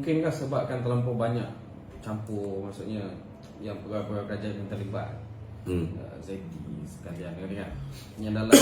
Mungkinkah sebabkan terlampau banyak campur, maksudnya yang pegawai-pegawai kerajaan yang terlibat, ZT sekalian kan, yang dalam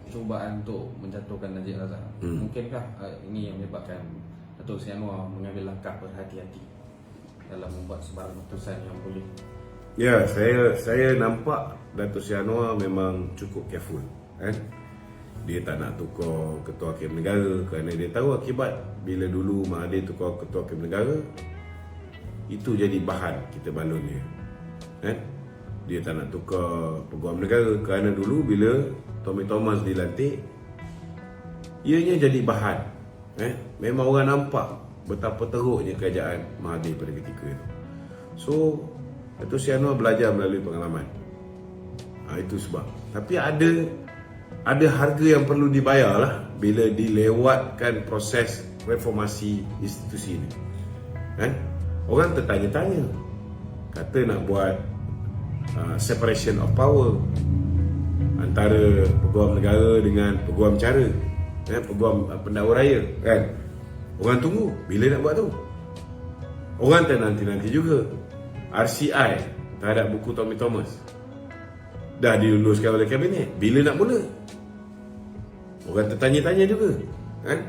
cubaan untuk menjatuhkan Najib Razak. Mungkinkah ini yang menyebabkan Datuk Seri Anwar mengambil langkah berhati-hati dalam membuat sebarang keputusan yang boleh? Ya, saya nampak Datuk Seri Anwar memang cukup careful, kan? Dia tak nak tukar ketua hakim negara kerana dia tahu akibat bila dulu Mahathir tukar ketua hakim negara, itu jadi bahan kita balon dia, kan? Dia tak nak tukar peguam negara kerana dulu bila Tommy Thomas dilantik, ianya jadi bahan. Memang orang nampak betapa teruknya kerajaan Mahathir pada ketika itu. So Datuk Seri Anwar belajar melalui pengalaman. Itu sebab. Tapi ada harga yang perlu dibayar lah bila dilewatkan proses reformasi institusi ini. Orang tertanya-tanya, kata nak buat separation of power antara peguam negara dengan peguam cara, peguam pendakwa raya, kan? Orang tunggu bila nak buat tu. Orang nanti juga RCI terhadap buku Tommy Thomas dah diluluskan oleh kabinet, bila nak mula? Orang tertanya-tanya juga, kan?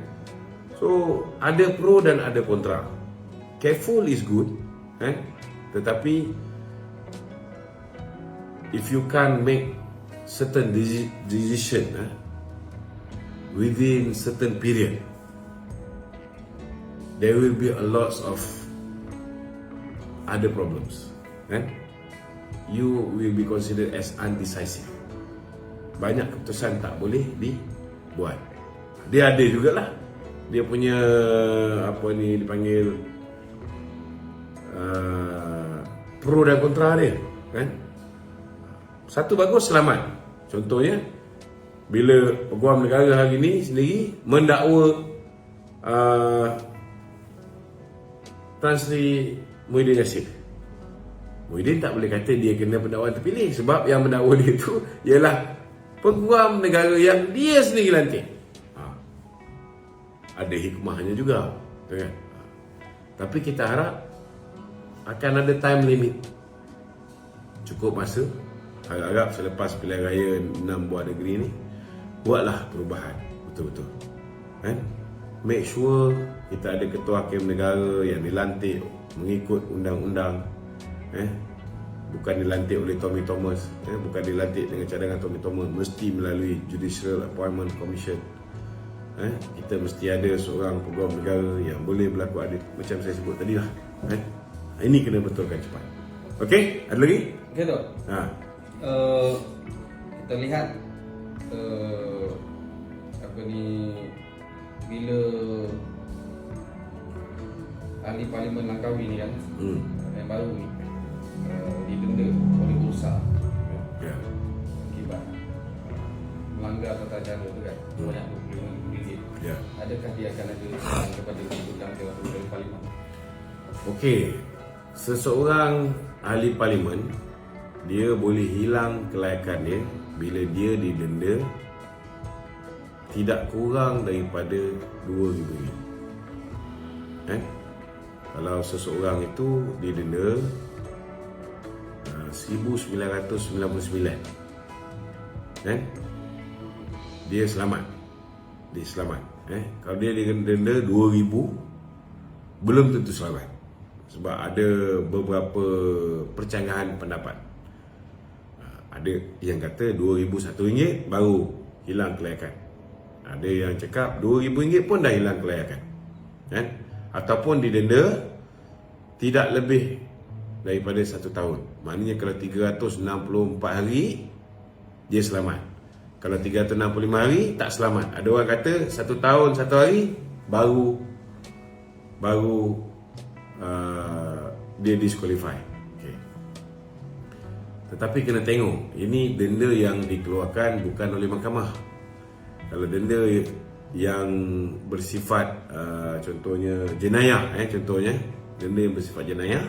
So ada pro dan ada kontra. Careful is good, kan? Tetapi if you can't make certain decision within certain period, there will be a lot of other problems, kan? You will be considered as undecisive. Banyak keputusan tak boleh dibuat. Dia ada jugalah dia punya dipanggil pro dan kontra dia, kan? Satu bagus, selamat. Contohnya bila peguam negara hari ini sendiri mendakwa Tan Sri Muhyiddin Yassin. Muhyiddin tak boleh kata dia kena pendakwaan terpilih, sebab yang mendakwa dia itu ialah peguam negara yang dia sendiri lantik. Ada hikmahnya juga, kan? Tapi kita harap akan ada time limit, cukup masa. Harap selepas pilihan raya 6 buah negeri ni, buatlah perubahan betul-betul, kan? Make sure kita ada ketua hakim negara yang dilantik mengikut undang-undang, bukan dilantik oleh Tommy Thomas, bukan dilantik dengan cadangan Tommy Thomas, mesti melalui Judicial Appointment Commission. Kita mesti ada seorang peguam negara yang boleh berlaku adil, macam saya sebut tadi lah, ini kena betulkan cepat. Okey, ada lagi? Okey, Dok. Kita lihat bila ahli parlimen Langkawi ni kan, yang baru ni didenda oleh bursa akibat melanggar tata cara tu kan, banyak RM25,000. Adakah dia akan ada kepada undang Dewan Perwakilan Parlimen? Okey, seseorang ahli parlimen dia boleh hilang kelayakan dia bila dia didenda tidak kurang daripada RM2,000. Kalau seseorang itu didenda RM1,999, dia selamat. Kalau dia didenda RM2,000, belum tentu selamat, sebab ada beberapa percanggahan pendapat. Ada yang kata RM2,001 baru hilang kelayakan. Ada yang cakap RM2,000 pun dah hilang kelayakan, ataupun didenda tidak lebih daripada 1 tahun. Maknanya kalau 364 hari dia selamat, kalau 365 hari tak selamat. Ada orang kata 1 tahun 1 hari baru dia disqualify. Tetapi kena tengok, ini denda yang dikeluarkan bukan oleh mahkamah. Kalau denda yang bersifat contohnya jenayah, denda yang bersifat jenayah,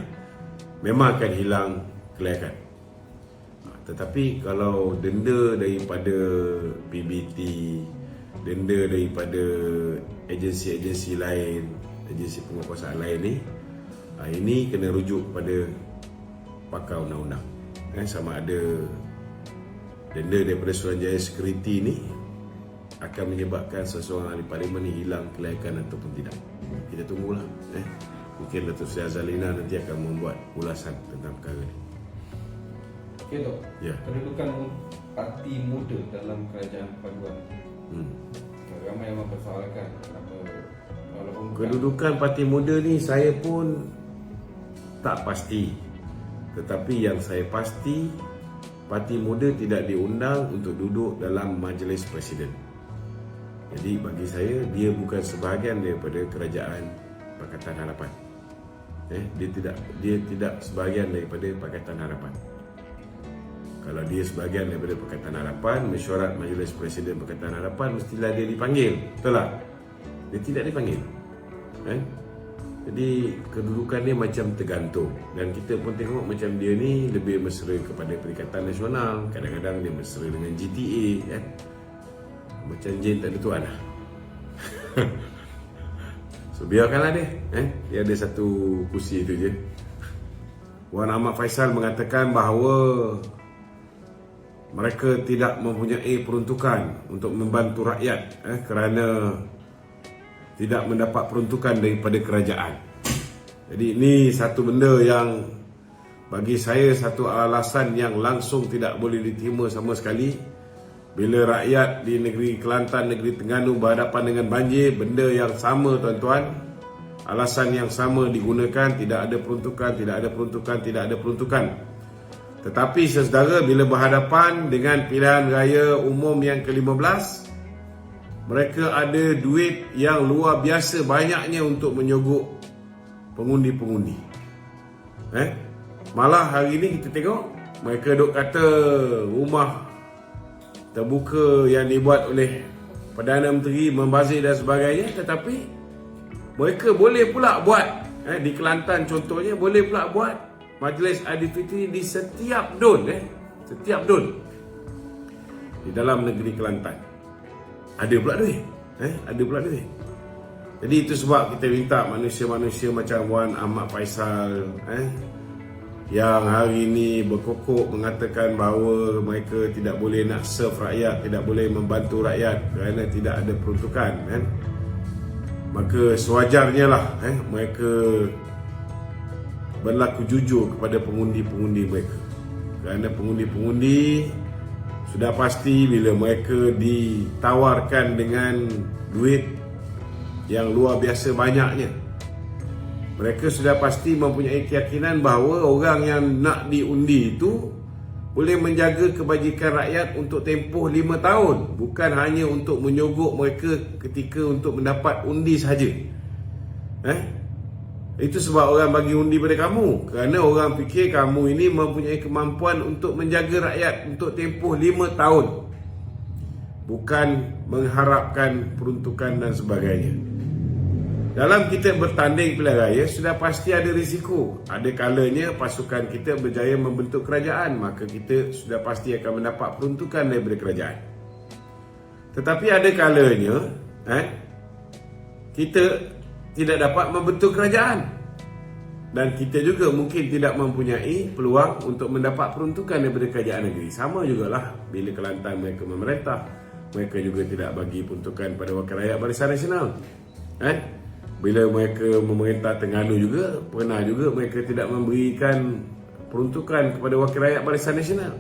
memang akan hilang kelayakan. Tetapi kalau denda daripada PBT, denda daripada agensi-agensi lain, agensi penguasaan lain ni, ini kena rujuk pada pakar undang-undang. Sama ada denda daripada Suruhanjaya Security ni akan menyebabkan seseorang ahli parlimen ni hilang kelayakan ataupun tidak. Kita tunggulah. Mungkin Datuk Seri Azalina nanti akan membuat ulasan tentang perkara ni. Okey Dok, Ya. kedudukan parti muda dalam kerajaan perpaduan. Ramai yang mempersoalkan walaupun Kedudukan parti muda ni saya pun tak pasti. Tetapi yang saya pasti, parti muda tidak diundang untuk duduk dalam majlis presiden. Jadi bagi saya, dia bukan sebahagian daripada kerajaan Pakatan Harapan. Dia tidak sebahagian daripada Pakatan Harapan. Kalau dia sebahagian daripada Pakatan Harapan, mesyuarat Majlis Presiden Pakatan Harapan mestilah dia dipanggil. Betul tak? Dia tidak dipanggil. Jadi kedudukan dia macam tergantung. Dan kita pun tengok macam dia ni lebih mesra kepada Perikatan Nasional. Kadang-kadang dia mesra dengan GTA. Macam jin tak ada tuan lah. So biarkanlah dia. Dia ada satu kursi itu je. Wan Ahmad Faisal mengatakan bahawa mereka tidak mempunyai peruntukan untuk membantu rakyat kerana tidak mendapat peruntukan daripada kerajaan. Jadi ini satu benda yang bagi saya satu alasan yang langsung tidak boleh diterima sama sekali. Bila rakyat di negeri Kelantan, negeri Terengganu berhadapan dengan banjir, benda yang sama tuan-tuan, alasan yang sama digunakan, tidak ada peruntukan, tidak ada peruntukan, tidak ada peruntukan. Tetapi saudara, bila berhadapan dengan pilihan raya umum yang ke-15, mereka ada duit yang luar biasa banyaknya untuk menyogok pengundi-pengundi. Malah hari ni kita tengok mereka duk kata rumah terbuka yang dibuat oleh Perdana Menteri membazir dan sebagainya, tetapi mereka boleh pula buat di Kelantan contohnya, boleh pula buat Majlis Aidilfitri di setiap dun, setiap dun di dalam negeri Kelantan. Ada pula duit. Ada pula duit. Jadi itu sebab kita minta manusia-manusia macam Wan Ahmad Faisal yang hari ini berkokok mengatakan bahawa mereka tidak boleh nak serve rakyat, tidak boleh membantu rakyat kerana tidak ada peruntukan, maka sewajarnya lah mereka berlaku jujur kepada pengundi-pengundi mereka. Kerana pengundi-pengundi sudah pasti bila mereka ditawarkan dengan duit yang luar biasa banyaknya, mereka sudah pasti mempunyai keyakinan bahawa orang yang nak diundi itu boleh menjaga kebajikan rakyat untuk tempoh 5 tahun, bukan hanya untuk menyogok mereka ketika untuk mendapat undi sahaja. Itu sebab orang bagi undi pada kamu, kerana orang fikir kamu ini mempunyai kemampuan untuk menjaga rakyat untuk tempoh 5 tahun, bukan mengharapkan peruntukan dan sebagainya. Dalam kita bertanding pilihan raya sudah pasti ada risiko. Ada kalanya pasukan kita berjaya membentuk kerajaan, maka kita sudah pasti akan mendapat peruntukan daripada kerajaan. Tetapi ada kalanya kita tidak dapat membentuk kerajaan, dan kita juga mungkin tidak mempunyai peluang untuk mendapat peruntukan daripada kerajaan negeri. Sama jugalah bila Kelantan mereka memerintah, mereka juga tidak bagi peruntukan pada Wakil Rakyat Barisan Nasional. Bila mereka memerintah Terengganu juga, pernah juga mereka tidak memberikan peruntukan kepada Wakil Rakyat Barisan Nasional.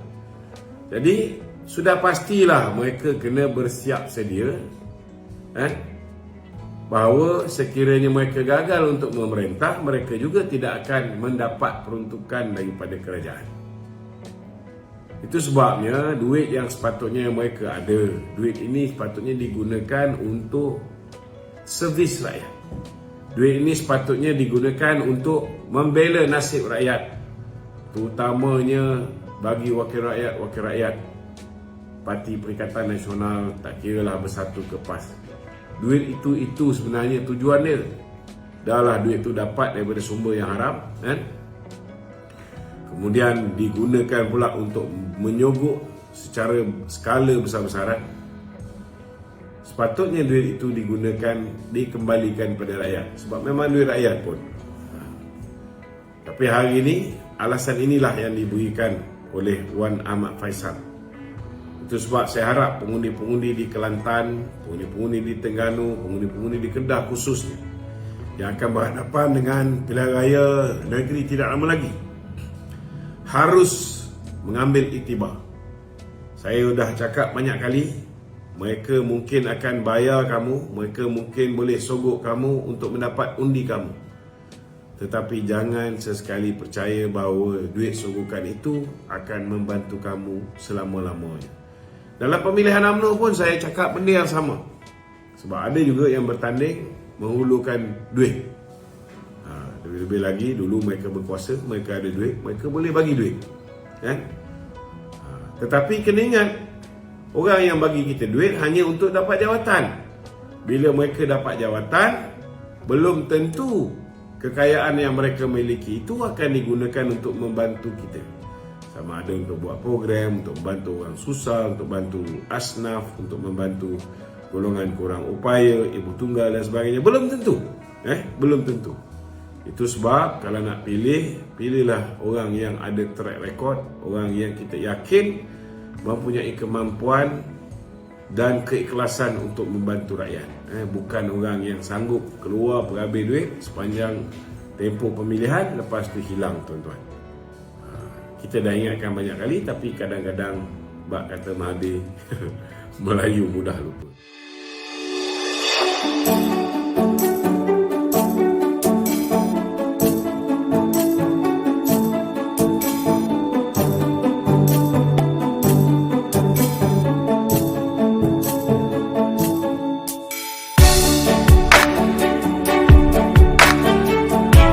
Jadi sudah pastilah mereka kena bersiap sedia bahawa sekiranya mereka gagal untuk memerintah, mereka juga tidak akan mendapat peruntukan daripada kerajaan. Itu sebabnya duit yang sepatutnya mereka ada, duit ini sepatutnya digunakan untuk servis rakyat. Duit ini sepatutnya digunakan untuk membela nasib rakyat, terutamanya bagi wakil rakyat Parti Perikatan Nasional, tak kiralah bersatu ke PAS. Duit itu sebenarnya tujuan dia. Dahlah duit itu dapat daripada sumber yang haram, kemudian digunakan pula untuk menyogok secara skala besar-besaran. sepatutnya duit itu dikembalikan pada rakyat, sebab memang duit rakyat pun. Tapi hari ini alasan inilah yang diberikan oleh Wan Ahmad Faisal. Itu sebab saya harap pengundi-pengundi di Kelantan, pengundi-pengundi di Terengganu, pengundi-pengundi di Kedah khususnya, yang akan berhadapan dengan pilihan raya negeri tidak lama lagi, harus mengambil iktibar. Saya sudah cakap banyak kali, mereka mungkin akan bayar kamu, mereka mungkin boleh sogok kamu untuk mendapat undi kamu. Tetapi jangan sesekali percaya bahawa duit sogokan itu akan membantu kamu selama-lamanya. Dalam pemilihan UMNO pun saya cakap benda yang sama. Sebab ada juga yang bertanding menghulurkan duit. Lebih-lebih lagi dulu mereka berkuasa, mereka ada duit, mereka boleh bagi duit. Kan? Tetapi kena ingat, orang yang bagi kita duit hanya untuk dapat jawatan. Bila mereka dapat jawatan, belum tentu kekayaan yang mereka miliki itu akan digunakan untuk membantu kita. Sama ada untuk buat program, untuk membantu orang susah, untuk bantu asnaf, untuk membantu golongan kurang upaya, ibu tunggal dan sebagainya. Belum tentu. Belum tentu. Itu sebab kalau nak pilih, pilihlah orang yang ada track record, orang yang kita yakin mempunyai kemampuan dan keikhlasan untuk membantu rakyat. Bukan orang yang sanggup keluar berhabis duit sepanjang tempoh pemilihan, lepas tu hilang, tuan-tuan. Kita dah ingatkan banyak kali, tapi kadang-kadang bak kata Mahathir Melayu mudah lupa.